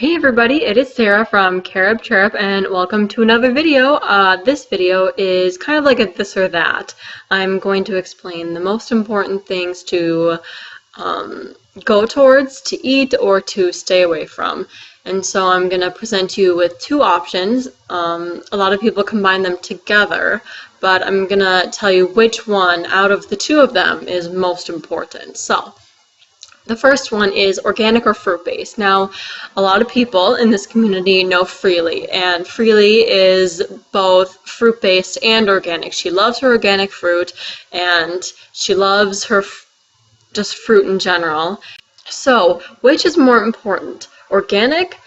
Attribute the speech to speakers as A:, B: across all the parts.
A: Hey everybody, it is Sarah from Carib Chirp and welcome to another video. This video is kind of like a this or that. I'm going to explain the most important things to go towards, to eat, or to stay away from. And so I'm going to present you with two options. A lot of people combine them together, but I'm going to tell you which one out of the two of them is most important. So the first one is organic or fruit-based. Now, a lot of people in this community know Freely, and Freely is both fruit-based and organic. She loves her organic fruit, and she loves her just fruit in general. So, which is more important, organic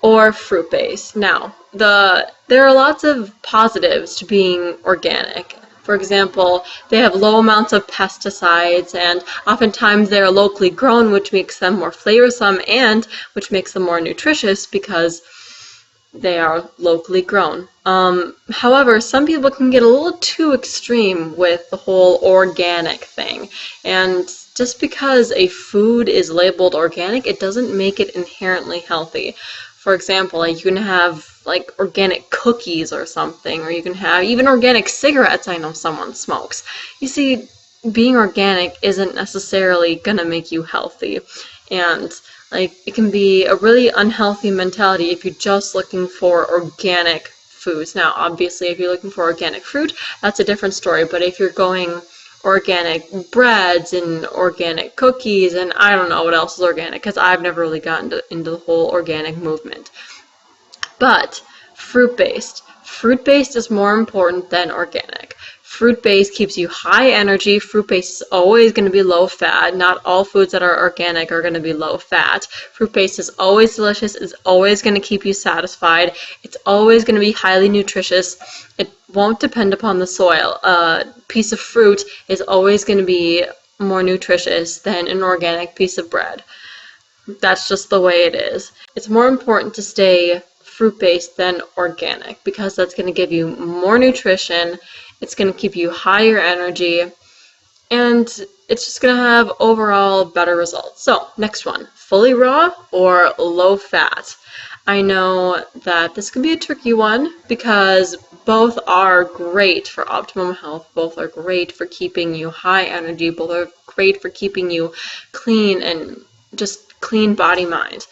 A: or fruit-based? Now, there are lots of positives to being organic. For example, they have low amounts of pesticides, and oftentimes they are locally grown, which makes them more flavorsome and which makes them more nutritious because they are locally grown. However, some people can get a little too extreme with the whole organic thing, and just because a food is labeled organic, it doesn't make it inherently healthy. For example, like you can have like organic cookies or something, or you can have even organic cigarettes. I know someone smokes. You see, being organic isn't necessarily gonna make you healthy, and like it can be a really unhealthy mentality if you're just looking for organic foods. Now, obviously, if you're looking for organic fruit, that's a different story, but if you're going organic breads and organic cookies, and I don't know what else is organic because I've never really gotten into the whole organic movement. But fruit-based. Fruit-based is more important than organic. Fruit-based keeps you high energy. Fruit-based is always going to be low fat. Not all foods that are organic are going to be low fat. Fruit-based is always delicious. It's always going to keep you satisfied. It's always going to be highly nutritious. It won't depend upon the soil. A piece of fruit is always going to be more nutritious than an organic piece of bread. That's just the way it is. It's more important to stay fruit-based than organic because that's going to give you more nutrition, it's going to keep you higher energy, and it's just going to have overall better results. So, next one, fully raw or low fat? I know that this can be a tricky one because both are great for optimum health, both are great for keeping you high energy, both are great for keeping you clean and just clean body mind.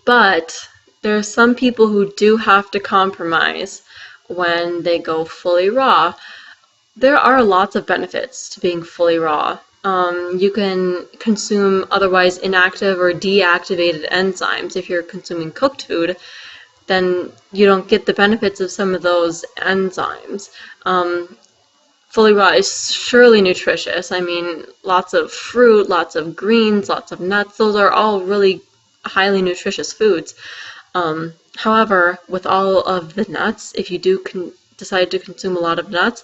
A: But there are some people who do have to compromise when they go fully raw. There are lots of benefits to being fully raw. You can consume otherwise inactive or deactivated enzymes. If you're consuming cooked food, then you don't get the benefits of some of those enzymes. Fully raw is surely nutritious. I mean, lots of fruit, lots of greens, lots of nuts, those are all really highly nutritious foods. However, with all of the nuts, if you do decide to consume a lot of nuts,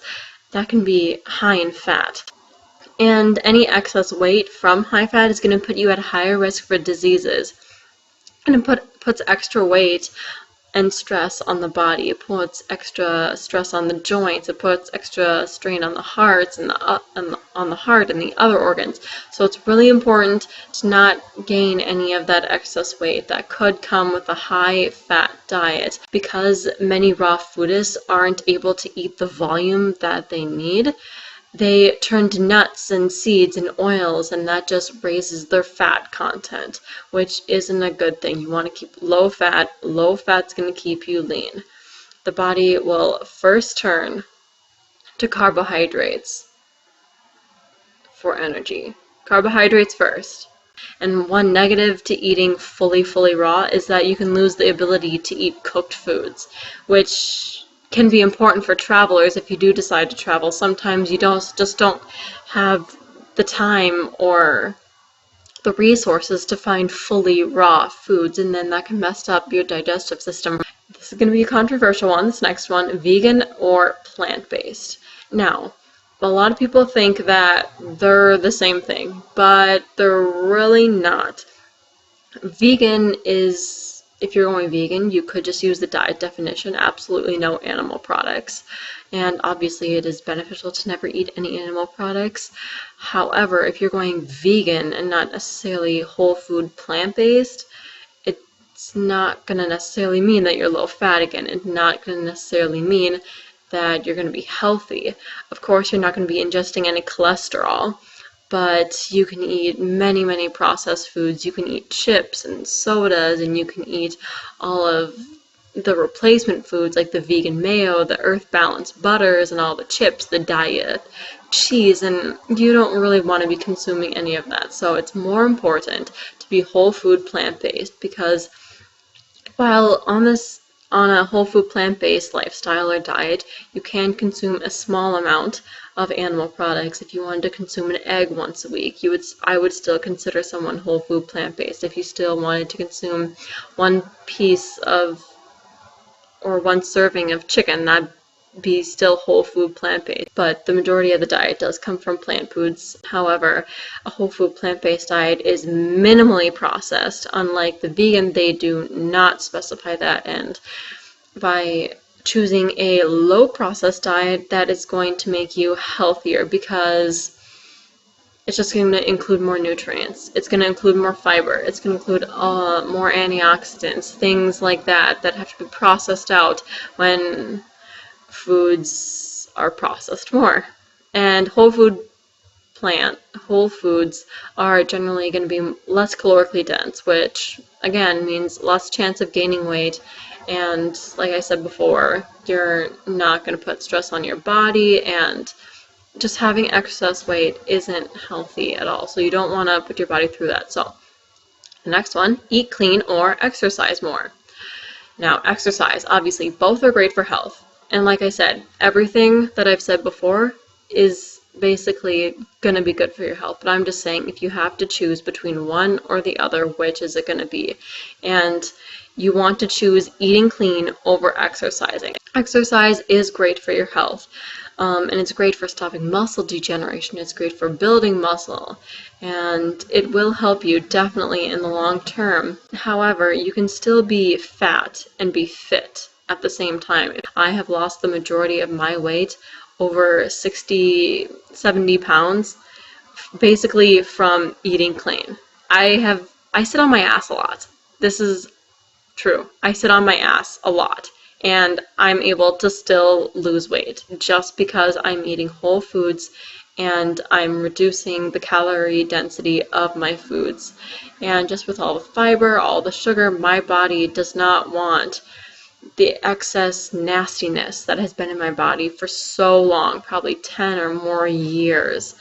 A: that can be high in fat. And any excess weight from high fat is going to put you at higher risk for diseases. And it puts extra weight and stress on the body. It puts extra stress on the joints. It puts extra strain on the hearts and on the heart and the other organs. So it's really important to not gain any of that excess weight that could come with a high-fat diet. Because many raw foodists aren't able to eat the volume that they need, they turn to nuts and seeds and oils, and that just raises their fat content, which isn't a good thing. You want to keep low fat. Low fat's going to keep you lean. The body will first turn to carbohydrates for energy. Carbohydrates first. And one negative to eating fully raw is that you can lose the ability to eat cooked foods, which can be important for travelers if you do decide to travel. Sometimes you just don't have the time or the resources to find fully raw foods, and then that can mess up your digestive system. This is going to be a controversial one, this next one, vegan or plant-based. Now, a lot of people think that they're the same thing, but they're really not. Vegan is, if you're going vegan, you could just use the diet definition, absolutely no animal products. And obviously it is beneficial to never eat any animal products. However, if you're going vegan and not necessarily whole food plant-based, it's it's not going to necessarily mean that you're low fat again. It's not going to necessarily mean that you're going to be healthy. Of course, you're not going to be ingesting any cholesterol, but you can eat many, many processed foods. You can eat chips and sodas, and you can eat all of the replacement foods like the vegan mayo, the earth balanced butters, and all the chips, the diet cheese, and you don't really want to be consuming any of that. So it's more important to be whole food plant-based, because while on a whole food plant-based lifestyle or diet, you can consume a small amount of animal products. If you wanted to consume an egg once a week, I would still consider someone whole food plant-based. If you still wanted to consume one piece of or one serving of chicken, that'd be still whole food plant-based. But the majority of the diet does come from plant foods. However, a whole food plant-based diet is minimally processed. Unlike the vegan, they do not specify that, and by choosing a low processed diet, that is going to make you healthier, because it's just going to include more nutrients. It's going to include more fiber. It's going to include more antioxidants, things like that have to be processed out when foods are processed more. And whole foods are generally going to be less calorically dense, which again means less chance of gaining weight. And like I said before, you're not going to put stress on your body, and just having excess weight isn't healthy at all. So you don't want to put your body through that. So the next one, eat clean or exercise more. Now, exercise, obviously, both are great for health. And like I said, everything that I've said before is basically going to be good for your health. But I'm just saying, if you have to choose between one or the other, which is it going to be? And you want to choose eating clean over exercising. Exercise is great for your health. And it's great for stopping muscle degeneration. It's great for building muscle, and it will help you definitely in the long term. However, you can still be fat and be fit at the same time. I have lost the majority of my weight, over 60, 70 pounds, basically from eating clean. I sit on my ass a lot. This is true. I sit on my ass a lot. And I'm able to still lose weight just because I'm eating whole foods and I'm reducing the calorie density of my foods. And just with all the fiber, all the sugar, my body does not want the excess nastiness that has been in my body for so long, probably 10 or more years.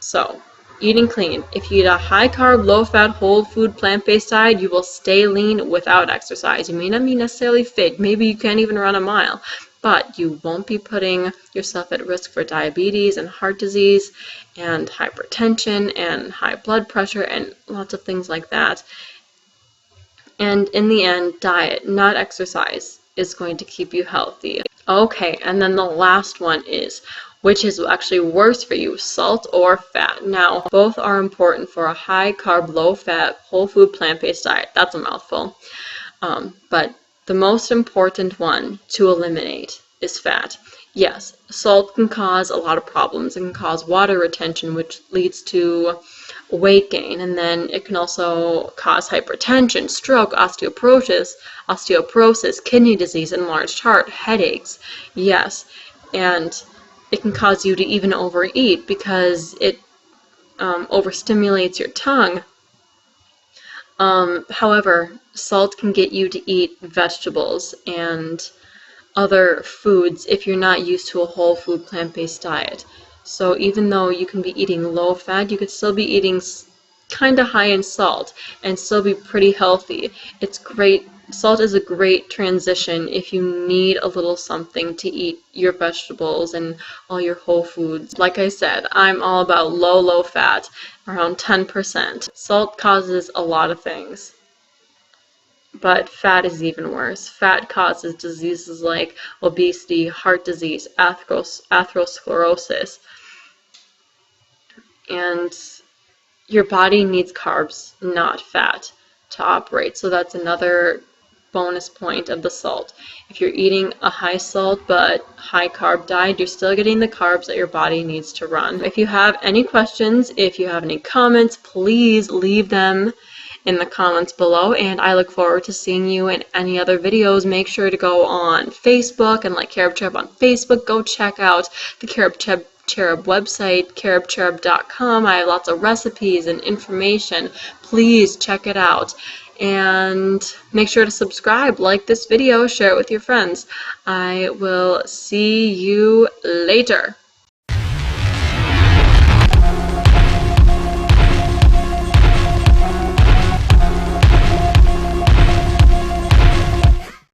A: So, eating clean. If you eat a high-carb, low-fat, whole food, plant-based diet, you will stay lean without exercise. You may not be necessarily fit. Maybe you can't even run a mile. But you won't be putting yourself at risk for diabetes and heart disease and hypertension and high blood pressure and lots of things like that. And in the end, diet, not exercise, is going to keep you healthy. Okay, and then the last one is, which is actually worse for you, salt or fat? Now, both are important for a high-carb, low-fat, whole food, plant-based diet. That's a mouthful. But the most important one to eliminate is fat. Yes, salt can cause a lot of problems. It can cause water retention, which leads to weight gain, and then it can also cause hypertension, stroke, osteoporosis, kidney disease, enlarged heart, headaches. Yes, and it can cause you to even overeat because it overstimulates your tongue. However, salt can get you to eat vegetables and other foods if you're not used to a whole food plant-based diet. So even though you can be eating low fat, you could still be eating kind of high in salt and still be pretty healthy. It's great. Salt is a great transition if you need a little something to eat your vegetables and all your whole foods. Like I said, I'm all about low fat, around 10%. Salt causes a lot of things, but fat is even worse. Fat causes diseases like obesity, heart disease, atherosclerosis, and your body needs carbs, not fat, to operate. So that's another bonus point of the salt. If you're eating a high salt but high carb diet, you're still getting the carbs that your body needs to run. If you have any questions, if you have any comments, please leave them in the comments below, and I look forward to seeing you in any other videos. Make sure to go on Facebook and like Carob Cherub on Facebook. Go check out the Carob Cherub website, carobcherub.com. I have lots of recipes and information. Please check it out. And make sure to subscribe, like this video, share it with your friends. I will see you later.